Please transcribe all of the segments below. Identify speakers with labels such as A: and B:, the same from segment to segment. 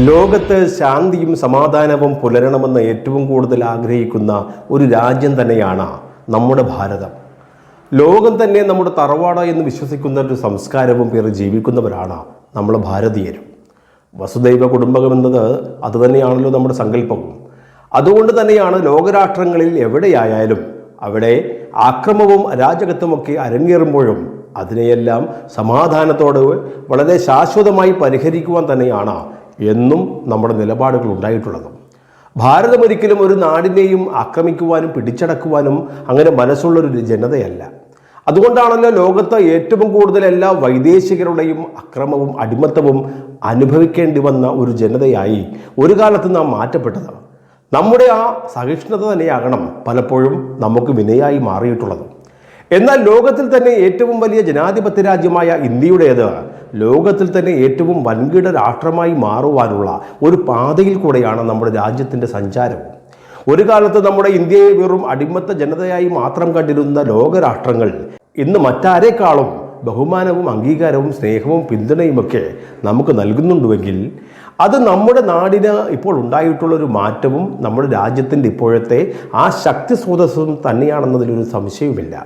A: ലോകത്ത് ശാന്തിയും സമാധാനവും പുലരണമെന്ന് ഏറ്റവും കൂടുതൽ ആഗ്രഹിക്കുന്ന ഒരു രാജ്യം തന്നെയാണ് നമ്മുടെ ഭാരതം. ലോകം തന്നെ നമ്മുടെ തറവാട് എന്ന് വിശ്വസിക്കുന്ന ഒരു സംസ്കാരവും പേര് ജീവിക്കുന്നവരാണ് നമ്മൾ ഭാരതീയരും. വസുദൈവ കുടുംബകം എന്നത് അതുതന്നെയാണല്ലോ നമ്മുടെ സങ്കല്പവും. അതുകൊണ്ട് തന്നെയാണ് ലോകരാഷ്ട്രങ്ങളിൽ എവിടെയായാലും അവിടെ ആക്രമവും അരാജകത്വമൊക്കെ അരങ്ങേറുമ്പോഴും അതിനെയെല്ലാം സമാധാനത്തോടെ വളരെ ശാശ്വതമായി പരിഹരിക്കുവാൻ തന്നെയാണ് എന്നും നമ്മുടെ നിലപാടുകൾ ഉണ്ടായിട്ടുള്ളത്. ഭാരതം ഒരിക്കലും ഒരു നാടിനെയും ആക്രമിക്കുവാനും പിടിച്ചടക്കുവാനും അങ്ങനെ മനസ്സുള്ളൊരു ജനതയല്ല. അതുകൊണ്ടാണല്ലോ ലോകത്ത് ഏറ്റവും കൂടുതൽ എല്ലാ വൈദേശികരുടെയും അക്രമവും അടിമത്തവും അനുഭവിക്കേണ്ടി വന്ന ഒരു ജനതയായി ഒരു കാലത്ത് നാം മാറ്റപ്പെട്ടത്. നമ്മുടെ ആ സഹിഷ്ണുത തന്നെയാകണം പലപ്പോഴും നമുക്ക് വിനയായി മാറിയിട്ടുള്ളത്. എന്നാൽ ലോകത്തിൽ തന്നെ ഏറ്റവും വലിയ ജനാധിപത്യ രാജ്യമായ ഇന്ത്യയുടേത് ലോകത്തിൽ തന്നെ ഏറ്റവും വൻകിട രാഷ്ട്രമായി മാറുവാനുള്ള ഒരു പാതയിൽ കൂടെയാണ് നമ്മുടെ രാജ്യത്തിൻ്റെ സഞ്ചാരവും. ഒരു കാലത്ത് നമ്മുടെ ഇന്ത്യയെ വെറും അടിമത്ത ജനതയായി മാത്രം കണ്ടിരുന്ന ലോകരാഷ്ട്രങ്ങൾ ഇന്ന് മറ്റാരേക്കാളും ബഹുമാനവും അംഗീകാരവും സ്നേഹവും പിന്തുണയുമൊക്കെ നമുക്ക് നൽകുന്നുണ്ടുവെങ്കിൽ അത് നമ്മുടെ നാടിന് ഇപ്പോൾ ഉണ്ടായിട്ടുള്ളൊരു മാറ്റവും നമ്മുടെ രാജ്യത്തിൻ്റെ ഇപ്പോഴത്തെ ആ ശക്തി സ്രോതസ്സും തന്നെയാണെന്നതിലൊരു സംശയവുമില്ല.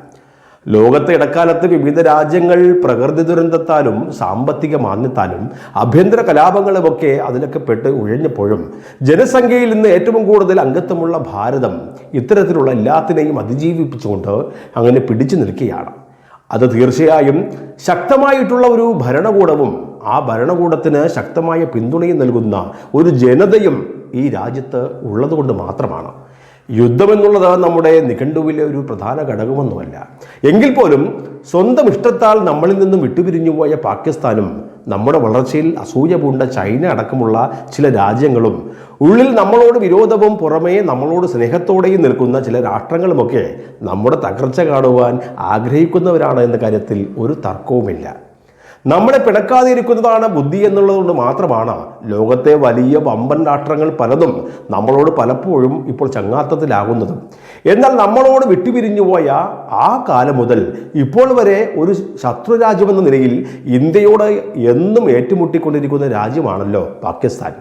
A: ലോകത്തെ ഇടക്കാലത്ത് വിവിധ രാജ്യങ്ങൾ പ്രകൃതി ദുരന്തത്താലും സാമ്പത്തിക മാന്ദ്യത്താലും ആഭ്യന്തര കലാപങ്ങളുമൊക്കെ അതിലൊക്കെ പെട്ട് ഉഴഞ്ഞപ്പോഴും ജനസംഖ്യയിൽ നിന്ന് ഏറ്റവും കൂടുതൽ അംഗത്വമുള്ള ഭാരതം ഇത്തരത്തിലുള്ള എല്ലാത്തിനെയും അതിജീവിപ്പിച്ചുകൊണ്ട് അങ്ങനെ പിടിച്ചു നിൽക്കുകയാണ്. അത് തീർച്ചയായും ശക്തമായിട്ടുള്ള ഒരു ഭരണകൂടവും ആ ഭരണകൂടത്തിന് ശക്തമായ പിന്തുണയും നൽകുന്ന ഒരു ജനതയും ഈ രാജ്യത്ത് ഉള്ളതുകൊണ്ട് മാത്രമാണ്. യുദ്ധമെന്നുള്ളത് നമ്മുടെ നിഘണ്ടുവിലെ ഒരു പ്രധാന ഘടകമൊന്നുമല്ല. എങ്കിൽ പോലും സ്വന്തം ഇഷ്ടത്താൽ നമ്മളിൽ നിന്നും വിട്ടുപിരിഞ്ഞു പോയ പാകിസ്ഥാനും നമ്മുടെ വളർച്ചയിൽ അസൂയ പൂണ്ട ചൈന അടക്കമുള്ള ചില രാജ്യങ്ങളും ഉള്ളിൽ നമ്മളോട് വിരോധവും പുറമേ നമ്മളോട് സ്നേഹത്തോടെയും നിൽക്കുന്ന ചില രാഷ്ട്രങ്ങളുമൊക്കെ നമ്മുടെ തകർച്ച കാണുവാൻ ആഗ്രഹിക്കുന്നവരാണ് എന്ന കാര്യത്തിൽ ഒരു തർക്കവുമില്ല. നമ്മളെ പിണക്കാതിരിക്കുന്നതാണ് ബുദ്ധി എന്നുള്ളതുകൊണ്ട് മാത്രമാണ് ലോകത്തെ വലിയ വമ്പൻ രാഷ്ട്രങ്ങൾ പലതും നമ്മളോട് പലപ്പോഴും ഇപ്പോൾ ചങ്ങാത്തത്തിലാകുന്നതും. എന്നാൽ നമ്മളോട് വിട്ടുപിരിഞ്ഞുപോയ ആ കാലം മുതൽ ഇപ്പോൾ വരെ ഒരു ശത്രുരാജ്യമെന്ന നിലയിൽ ഇന്ത്യയോട് എന്നും ഏറ്റുമുട്ടിക്കൊണ്ടിരിക്കുന്ന രാജ്യമാണല്ലോ പാകിസ്ഥാൻ.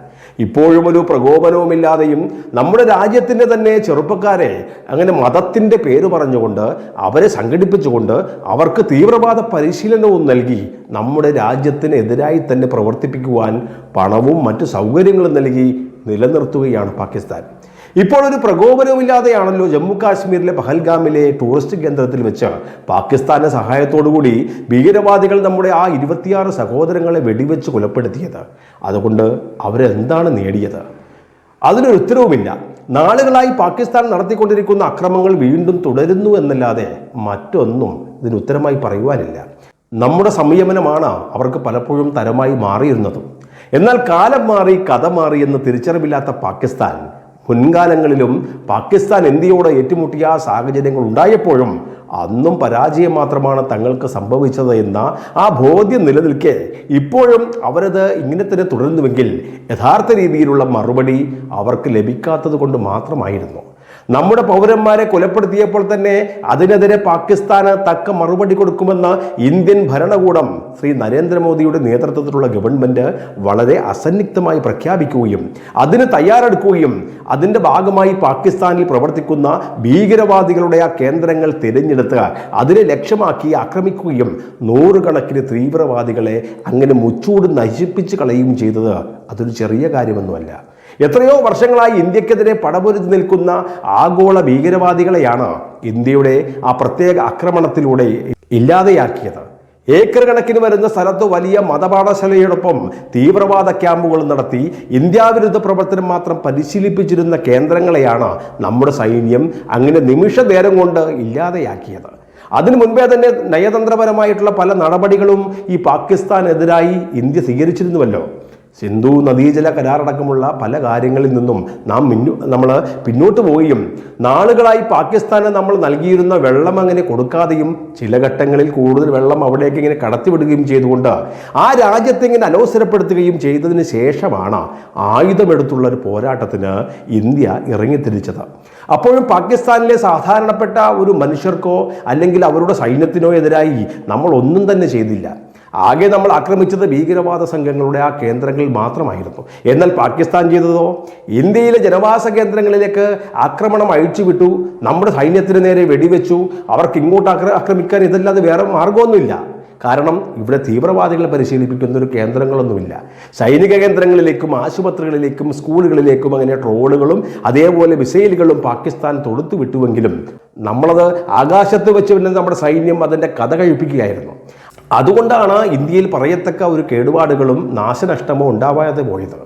A: ഇപ്പോഴും ഒരു പ്രകോപനവുമില്ലാതെയും നമ്മുടെ രാജ്യത്തിൻ്റെ തന്നെ ചെറുപ്പക്കാരെ അങ്ങനെ മതത്തിൻ്റെ പേര് പറഞ്ഞുകൊണ്ട് അവരെ സംഘടിപ്പിച്ചുകൊണ്ട് അവർക്ക് തീവ്രവാദ പരിശീലനവും നൽകി നമ്മുടെ രാജ്യത്തിനെതിരായി തന്നെ പ്രവർത്തിപ്പിക്കുവാൻ പണവും മറ്റു സൗകര്യങ്ങളും നൽകി നിലനിർത്തുകയാണ് പാകിസ്ഥാൻ. ഇപ്പോൾ ഒരു പ്രകോപനവുമില്ലാതെയാണല്ലോ ജമ്മു കാശ്മീരിലെ പഹൽഗാമിലെ ടൂറിസ്റ്റ് കേന്ദ്രത്തിൽ വെച്ച് പാകിസ്ഥാന്റെ സഹായത്തോടുകൂടി ഭീകരവാദികൾ നമ്മുടെ ആ 26 സഹോദരങ്ങളെ വെടിവെച്ച് കൊലപ്പെടുത്തിയത്. അതുകൊണ്ട് അവരെന്താണ് നേടിയത്? അതിനൊരു ഉത്തരവുമില്ല. നാളുകളായി പാകിസ്ഥാൻ നടത്തിക്കൊണ്ടിരിക്കുന്ന അക്രമങ്ങൾ വീണ്ടും തുടരുന്നു എന്നല്ലാതെ മറ്റൊന്നും ഇതിന് ഉത്തരമായി പറയുവാനില്ല. നമ്മുടെ സംയമനമാണ് അവർക്ക് പലപ്പോഴും തരമായി മാറിയിരുന്നതും. എന്നാൽ കാലം മാറി കഥ മാറി എന്ന് തിരിച്ചറിവില്ലാത്ത പാകിസ്ഥാൻ മുൻകാലങ്ങളിലും പാകിസ്ഥാൻ ഇന്ത്യയോട് ഏറ്റുമുട്ടിയ സാഹചര്യങ്ങൾ ഉണ്ടായപ്പോഴും അന്നും പരാജയം മാത്രമാണ് തങ്ങൾക്ക് സംഭവിച്ചത് എന്ന ആ ബോധ്യം നിലനിൽക്കെ ഇപ്പോഴും അവരത് ഇങ്ങനെ തന്നെ തുടരുന്നുവെങ്കിൽ യഥാർത്ഥ രീതിയിലുള്ള മറുപടി അവർക്ക് ലഭിക്കാത്തത് കൊണ്ട് മാത്രമായിരുന്നു. നമ്മുടെ പൗരന്മാരെ കൊലപ്പെടുത്തിയപ്പോൾ തന്നെ അതിനെതിരെ പാകിസ്ഥാന് തക്ക മറുപടി കൊടുക്കുമെന്ന് ഇന്ത്യൻ ഭരണകൂടം ശ്രീ നരേന്ദ്രമോദിയുടെ നേതൃത്വത്തിലുള്ള ഗവൺമെന്റ് വളരെ അസന്നിഗ്ധമായി പ്രഖ്യാപിക്കുകയും അതിന് തയ്യാറെടുക്കുകയും അതിൻ്റെ ഭാഗമായി പാകിസ്ഥാനിൽ പ്രവർത്തിക്കുന്ന ഭീകരവാദികളുടെ ആ കേന്ദ്രങ്ങൾ തിരഞ്ഞെടുത്ത് അതിനെ ലക്ഷ്യമാക്കി ആക്രമിക്കുകയും നൂറുകണക്കിന് തീവ്രവാദികളെ അങ്ങനെ മുച്ചൂട് നശിപ്പിച്ച് കളയുകയും ചെയ്തത് അതൊരു ചെറിയ കാര്യമൊന്നുമല്ല. എത്രയോ വർഷങ്ങളായി ഇന്ത്യക്കെതിരെ പടപൊരുതി നിൽക്കുന്ന ആഗോള ഭീകരവാദികളെയാണ് ഇന്ത്യയുടെ ആ പ്രത്യേക ആക്രമണത്തിലൂടെ ഇല്ലാതെയാക്കിയത്. ഏക്കർ കണക്കിന് വരുന്ന സ്ഥലത്ത് വലിയ മതപാഠശാലയോടൊപ്പം തീവ്രവാദ ക്യാമ്പുകൾ നടത്തി ഇന്ത്യാവിരുദ്ധ പ്രവർത്തനം മാത്രം പരിശീലിപ്പിച്ചിരുന്ന കേന്ദ്രങ്ങളെയാണ് നമ്മുടെ സൈന്യം അങ്ങനെ നിമിഷ നേരം കൊണ്ട് ഇല്ലാതെയാക്കിയത്. അതിനു മുൻപേ തന്നെ നയതന്ത്രപരമായിട്ടുള്ള പല നടപടികളും ഈ പാകിസ്ഥാനെതിരായി ഇന്ത്യ സ്വീകരിച്ചിരുന്നുവല്ലോ. സിന്ധു നദീജല കരാറടക്കമുള്ള പല കാര്യങ്ങളിൽ നിന്നും നമ്മൾ പിന്നോട്ട് പോവുകയും നാളുകളായി പാകിസ്ഥാന് നമ്മൾ നൽകിയിരുന്ന വെള്ളം അങ്ങനെ കൊടുക്കാതെയും ചില ഘട്ടങ്ങളിൽ കൂടുതൽ വെള്ളം അവിടേക്ക് ഇങ്ങനെ കടത്തിവിടുകയും ചെയ്തുകൊണ്ട് ആ രാജ്യത്തെ ഇങ്ങനെ അലോസരപ്പെടുത്തുകയും ചെയ്തതിന് ശേഷമാണ് ആയുധമെടുത്തുള്ള ഒരു പോരാട്ടത്തിന് ഇന്ത്യ ഇറങ്ങിത്തിരിച്ചത്. അപ്പോഴും പാകിസ്ഥാനിലെ സാധാരണപ്പെട്ട ഒരു മനുഷ്യർക്കോ അല്ലെങ്കിൽ അവരുടെ സൈന്യത്തിനോ എതിരായി നമ്മൾ ഒന്നും തന്നെ ചെയ്തില്ല. ആകെ നമ്മൾ ആക്രമിച്ചത് ഭീകരവാദ സംഘങ്ങളുടെ ആ കേന്ദ്രങ്ങളിൽ മാത്രമായിരുന്നു. എന്നാൽ പാകിസ്ഥാൻ ചെയ്തതോ ഇന്ത്യയിലെ ജനവാസ കേന്ദ്രങ്ങളിലേക്ക് ആക്രമണം അഴിച്ചുവിട്ടു, നമ്മുടെ സൈന്യത്തിന് നേരെ വെടിവെച്ചു. അവർക്ക് ഇങ്ങോട്ട് ആക്രമിക്കാൻ ഇതല്ലാതെ വേറെ മാർഗമൊന്നുമില്ല. കാരണം ഇവിടെ തീവ്രവാദികളെ പരിശീലിപ്പിക്കുന്ന ഒരു കേന്ദ്രങ്ങളൊന്നുമില്ല. സൈനിക കേന്ദ്രങ്ങളിലേക്കും ആശുപത്രികളിലേക്കും സ്കൂളുകളിലേക്കും അങ്ങനെ ട്രോളുകളും അതേപോലെ മിസൈലുകളും പാകിസ്ഥാൻ തൊടുത്തു വിട്ടുവെങ്കിലും നമ്മളത് ആകാശത്ത് വെച്ച് പിന്നെ നമ്മുടെ സൈന്യം അതിൻ്റെ കഥ കഴിപ്പിക്കുകയായിരുന്നു. അതുകൊണ്ടാണ് ഇന്ത്യയിൽ പറയത്തക്ക ഒരു കേടുപാടുകളും നാശനഷ്ടമോ ഉണ്ടാവാതെ പോയത്.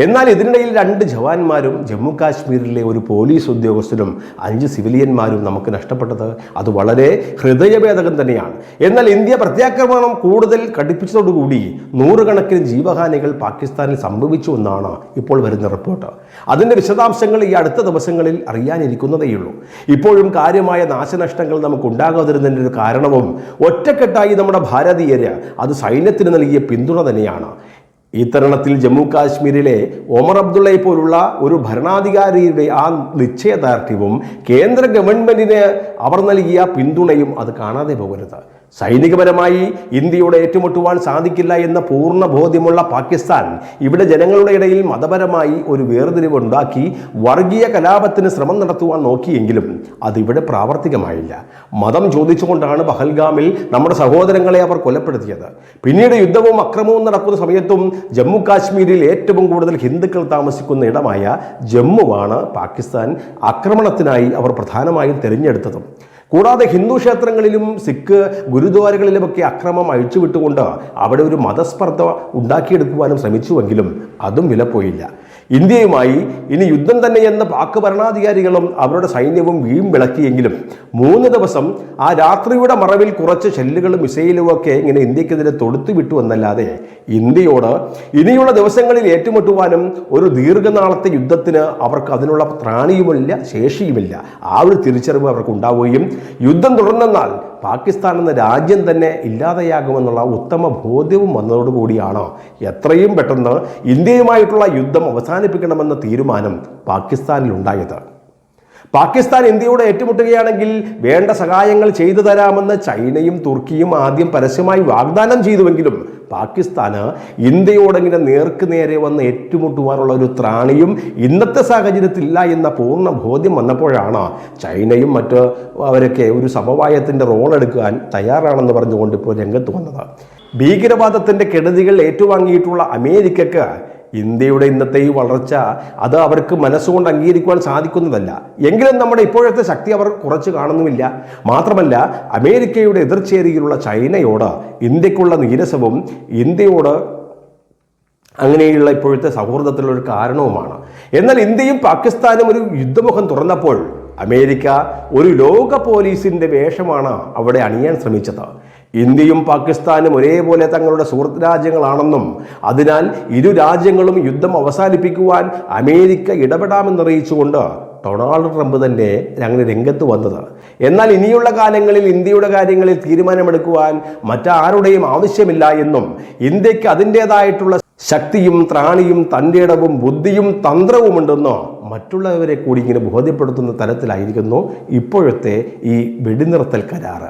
A: എന്നാൽ ഇതിനിടയിൽ 2 ജവാന്മാരും ജമ്മു കാശ്മീരിലെ ഒരു പോലീസ് ഉദ്യോഗസ്ഥരും 5 സിവിലിയന്മാരും നമുക്ക് നഷ്ടപ്പെട്ടത് അത് വളരെ ഹൃദയഭേദകം തന്നെയാണ്. എന്നാൽ ഇന്ത്യ പ്രത്യാക്രമണം കൂടുതൽ കടുപ്പിച്ചതോടുകൂടി 100 കണക്കിന് ജീവഹാനികൾ പാകിസ്ഥാനിൽ സംഭവിച്ചു എന്നാണ് ഇപ്പോൾ വരുന്ന റിപ്പോർട്ട്. അതിൻ്റെ വിശദാംശങ്ങൾ ഈ അടുത്ത ദിവസങ്ങളിൽ അറിയാനിരിക്കുന്നതേയുള്ളൂ. ഇപ്പോഴും കാര്യമായ നാശനഷ്ടങ്ങൾ നമുക്ക് ഉണ്ടാകാതിരുന്നതിൻ്റെ ഒരു കാരണവും ഒറ്റക്കെട്ടായി നമ്മുടെ ഭാരതീയര് അത് സൈന്യത്തിന് നൽകിയ പിന്തുണ തന്നെയാണ്. ഈ തരുണത്തിൽ ജമ്മു കാശ്മീരിലെ ഒമർ അബ്ദുള്ളയെ പോലുള്ള ഒരു ഭരണാധികാരിയുടെ ആ നിശ്ചയദാർഢ്യവും കേന്ദ്ര ഗവൺമെന്റിന് അവർ നൽകിയ പിന്തുണയും അത് കാണാതെ പോകരുത്. സൈനികപരമായി ഇന്ത്യയോട് ഏറ്റുമുട്ടുവാൻ സാധിക്കില്ല എന്ന പൂർണ്ണ ബോധ്യമുള്ള പാകിസ്ഥാൻ ഇവിടെ ജനങ്ങളുടെ ഇടയിൽ മതപരമായി ഒരു വേർതിരിവ് ഉണ്ടാക്കി വർഗീയ കലാപത്തിന് ശ്രമം നടത്തുവാൻ നോക്കിയെങ്കിലും അതിവിടെ പ്രാവർത്തികമായില്ല. മതം ചോദിച്ചുകൊണ്ടാണ് പഹൽഗാമിൽ നമ്മുടെ സഹോദരങ്ങളെ അവർ കൊലപ്പെടുത്തിയത്. പിന്നീട് യുദ്ധവും അക്രമവും നടക്കുന്ന സമയത്തും ജമ്മു കാശ്മീരിൽ ഏറ്റവും കൂടുതൽ ഹിന്ദുക്കൾ താമസിക്കുന്ന ഇടമായ ജമ്മുവാണ് പാകിസ്ഥാൻ ആക്രമണത്തിനായി അവർ പ്രധാനമായും തിരഞ്ഞെടുത്തതും. കൂടാതെ ഹിന്ദു ക്ഷേത്രങ്ങളിലും സിഖ് ഗുരുദ്വാരകളിലുമൊക്കെ അക്രമം അഴിച്ചുവിട്ടുകൊണ്ട് അവിടെ ഒരു മതസ്പർദ്ധ ഉണ്ടാക്കിയെടുക്കുവാനും ശ്രമിച്ചുവെങ്കിലും അതും വിലപ്പോയില്ല. ഇന്ത്യയുമായി ഇനി യുദ്ധം തന്നെയെന്ന പാക് ഭരണാധികാരികളും അവരുടെ സൈന്യവും വിളക്കിയെങ്കിലും 3 ദിവസം ആ രാത്രിയുടെ മറവിൽ കുറച്ച് ഷെല്ലുകളും മിസൈലും ഒക്കെ ഇങ്ങനെ ഇന്ത്യക്കെതിരെ തൊടുത്തുവിട്ടു എന്നല്ലാതെ ഇന്ത്യയോട് ഇനിയുള്ള ദിവസങ്ങളിൽ ഏറ്റുമുട്ടുവാനും ഒരു ദീർഘനാളത്തെ യുദ്ധത്തിന് അവർക്ക് അതിനുള്ള ത്രാണിയുമില്ല, ശേഷിയുമില്ല. ആ ഒരു തിരിച്ചറിവ് അവർക്ക് ഉണ്ടാവുകയും യുദ്ധം തുടർന്നാൽ പാകിസ്ഥാൻ എന്ന രാജ്യം തന്നെ ഇല്ലാതെയാകുമെന്നുള്ള ഉത്തമ ബോധ്യവും വന്നതോടുകൂടിയാണ് എത്രയും പെട്ടെന്ന് ഇന്ത്യയുമായിട്ടുള്ള യുദ്ധം അവസാനിപ്പിക്കണമെന്ന തീരുമാനം പാകിസ്ഥാനിലുണ്ടായത്. പാകിസ്ഥാൻ ഇന്ത്യയോട് ഏറ്റുമുട്ടുകയാണെങ്കിൽ വേണ്ട സഹായങ്ങൾ ചെയ്തു തരാമെന്ന് ചൈനയും തുർക്കിയും ആദ്യം പരസ്യമായി വാഗ്ദാനം ചെയ്തുവെങ്കിലും പാകിസ്ഥാന് ഇന്ത്യയോടെങ്ങനെ നേർക്ക് നേരെ വന്ന് ഏറ്റുമുട്ടുവാനുള്ള ഒരു ത്രാണിയും ഇന്നത്തെ സാഹചര്യത്തിലില്ല എന്ന പൂർണ്ണ ബോധ്യം വന്നപ്പോഴാണ് ചൈനയും മറ്റ് അവരൊക്കെ ഒരു സമവായത്തിൻ്റെ റോൾ എടുക്കാൻ തയ്യാറാണെന്ന് പറഞ്ഞുകൊണ്ട് ഇപ്പോൾ രംഗത്ത് വന്നത്. ഭീകരവാദത്തിൻ്റെ കെടുതികൾ ഏറ്റുവാങ്ങിയിട്ടുള്ള അമേരിക്കക്ക് ഇന്ത്യയുടെ ഇന്നത്തെ ഈ വളർച്ച അത് അവർക്ക് മനസ്സുകൊണ്ട് അംഗീകരിക്കുവാൻ സാധിക്കുന്നതല്ല. എങ്കിലും നമ്മുടെ ഇപ്പോഴത്തെ ശക്തി അവർ കുറച്ച് കാണുന്നുമില്ല. മാത്രമല്ല അമേരിക്കയുടെ എതിർചേരിയിലുള്ള ചൈനയോട് ഇന്ത്യക്കുള്ള നീരസവും ഇന്ത്യയോട് അങ്ങനെയുള്ള ഇപ്പോഴത്തെ സൗഹൃദത്തിലുള്ള ഒരു കാരണവുമാണ്. എന്നാൽ ഇന്ത്യയും പാകിസ്ഥാനും ഒരു യുദ്ധമുഖം തുറന്നപ്പോൾ അമേരിക്ക ഒരു ലോക പോലീസിൻ്റെ വേഷമാണ് അവിടെ അണിയാൻ ശ്രമിച്ചത്. ഇന്ത്യയും പാകിസ്ഥാനും ഒരേപോലെ തങ്ങളുടെ സുഹൃത്ത് രാജ്യങ്ങളാണെന്നും അതിനാൽ ഇരു രാജ്യങ്ങളും യുദ്ധം അവസാനിപ്പിക്കുവാൻ അമേരിക്ക ഇടപെടാമെന്നറിയിച്ചുകൊണ്ട് ഡൊണാൾഡ് ട്രംപ് തന്നെ അങ്ങനെ രംഗത്ത് വന്നത്. എന്നാൽ ഇനിയുള്ള കാലങ്ങളിൽ ഇന്ത്യയുടെ കാര്യങ്ങളിൽ തീരുമാനമെടുക്കുവാൻ മറ്റാരുടെയും ആവശ്യമില്ല എന്നും ഇന്ത്യക്ക് അതിൻ്റേതായിട്ടുള്ള ശക്തിയും ത്രാണിയും തൻ്റെ ഇടവും ബുദ്ധിയും തന്ത്രവുമുണ്ടെന്നോ മറ്റുള്ളവരെ കൂടി ഇങ്ങനെ ബോധ്യപ്പെടുത്തുന്ന തരത്തിലായിരിക്കുന്നു ഇപ്പോഴത്തെ ഈ വെടിനിർത്തൽ കരാറ്.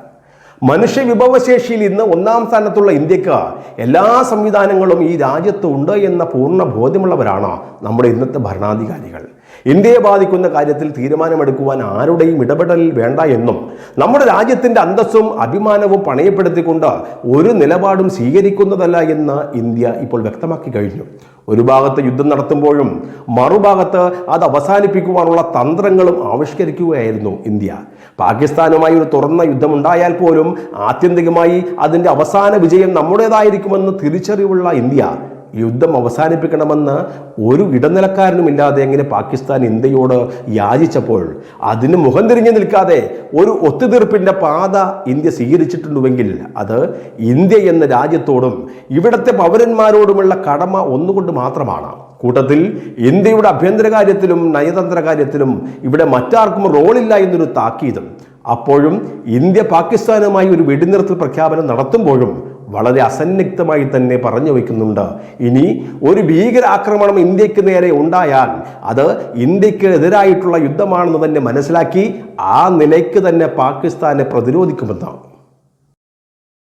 A: മനുഷ്യ വിഭവശേഷിയിൽ ഇന്ന് 1-ാം സ്ഥാനത്തുള്ള ഇന്ത്യക്ക് എല്ലാ സംവിധാനങ്ങളും ഈ രാജ്യത്ത് ഉണ്ട് എന്ന പൂർണ്ണ ബോധ്യമുള്ളവരാണ് നമ്മുടെ ഇന്നത്തെ ഭരണാധികാരികൾ. ഇന്ത്യയെ ബാധിക്കുന്ന കാര്യത്തിൽ തീരുമാനമെടുക്കുവാൻ ആരുടെയും ഇടപെടൽ വേണ്ട എന്നും നമ്മുടെ രാജ്യത്തിൻ്റെ അന്തസ്സും അഭിമാനവും പണയപ്പെടുത്തിക്കൊണ്ട് ഒരു നിലപാടും സ്വീകരിക്കുന്നതല്ല എന്ന് ഇന്ത്യ ഇപ്പോൾ വ്യക്തമാക്കി കഴിഞ്ഞു. ഒരു ഭാഗത്ത് യുദ്ധം നടത്തുമ്പോഴും മറുഭാഗത്ത് അത് അവസാനിപ്പിക്കുവാനുള്ള തന്ത്രങ്ങളും ആവിഷ്കരിക്കുകയായിരുന്നു ഇന്ത്യ. പാകിസ്ഥാനുമായി ഒരു തുറന്ന യുദ്ധമുണ്ടായാൽ പോലും ആത്യന്തികമായി അതിൻ്റെ അവസാന വിജയം നമ്മുടേതായിരിക്കുമെന്ന് തിരിച്ചറിവുള്ള ഇന്ത്യ യുദ്ധം അവസാനിപ്പിക്കണമെന്ന് ഒരു ഇടനിലക്കാരനുമില്ലാതെ എങ്ങനെ പാകിസ്ഥാൻ ഇന്ത്യയോട് യാചിച്ചപ്പോൾ അതിന് മുഖം തിരിഞ്ഞു നിൽക്കാതെ ഒരു ഒത്തുതീർപ്പിൻ്റെ പാത ഇന്ത്യ സ്വീകരിച്ചിട്ടുണ്ടെങ്കിൽ അത് ഇന്ത്യ എന്ന രാജ്യത്തോടും ഇവിടുത്തെ പൗരന്മാരോടുമുള്ള കടമ ഒന്നുകൊണ്ട് മാത്രമാണ്. കൂട്ടത്തിൽ ഇന്ത്യയുടെ ആഭ്യന്തര കാര്യത്തിലും നയതന്ത്ര കാര്യത്തിലും ഇവിടെ മറ്റാർക്കും റോളില്ല എന്നൊരു താക്കീതും. അപ്പോഴും ഇന്ത്യ പാകിസ്ഥാനുമായി ഒരു വെടിനിർത്തൽ പ്രഖ്യാപനം നടത്തുമ്പോഴും വളരെ അസന്നിഗ്ധമായി തന്നെ പറഞ്ഞു വയ്ക്കുന്നുണ്ട്, ഇനി ഒരു ഭീകരാക്രമണം ഇന്ത്യക്ക് നേരെ ഉണ്ടായാൽ അത് ഇന്ത്യക്ക് എതിരായിട്ടുള്ള യുദ്ധമാണെന്ന് തന്നെ മനസ്സിലാക്കി ആ നിലയ്ക്ക് തന്നെ പാകിസ്ഥാനെ പ്രതിരോധിക്കുമെന്നാണ്.